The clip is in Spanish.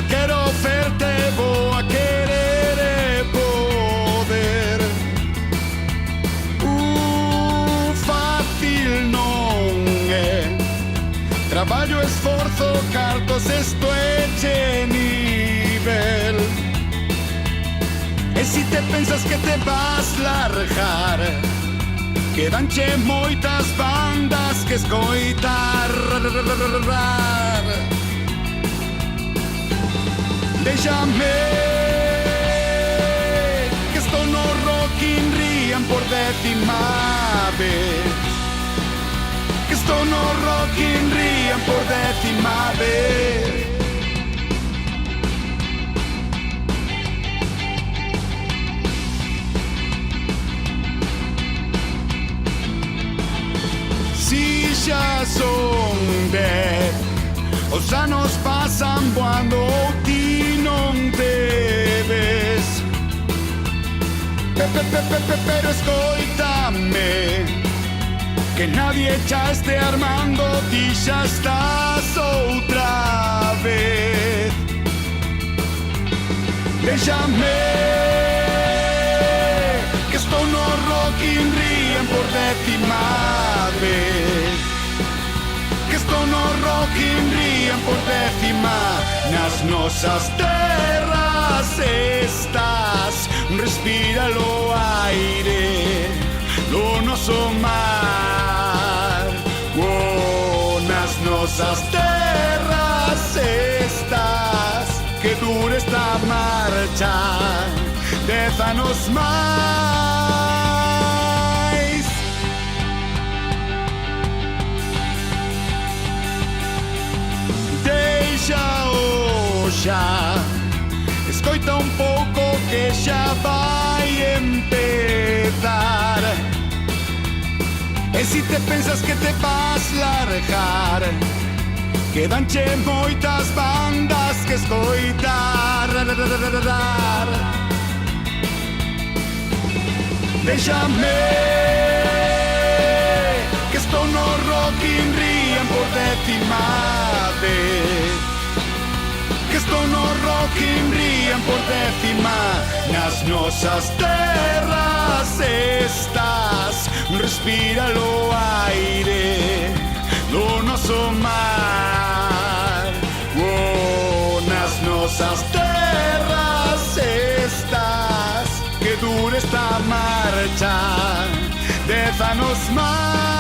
quero verte, vou a querer e poder. Fácil non é. Traballo, esforzo, cartos, esto é che nivel. E si te pensas que te vas largar, quedanche moitas bandas que escoitar. Déxame que estou no Rock in Rio por 10ª vez. Que estou no Rock in Rio por 10ª vez. Si xa son 10, os anos pasan voando, ti non te ves. Pero escoítame, que nadie xa este armando, ti xa estás outra vez. Déxame que estou no Rock in Rio por 10ª vez. Que estou no Rock in Rio por 10ª. Nas nosas terras estás, respira o aire, lo noso mar. Nas nosas terras estás, que dure esta marcha 10 anos máis. Deixa-o xa, escoita un pouco que xa vai empezar. E si te pensas que te vas largar, quedanche moitas bandas que escoitar. Déxame que estou no Rock in Rio por 10ª vez. Que estou no Rock in Rio por 10ª. Nas nosas terras estás, respira o aire, lo noso mar. Nas nosas terras estás, que dure esta marcha 10 anos máis.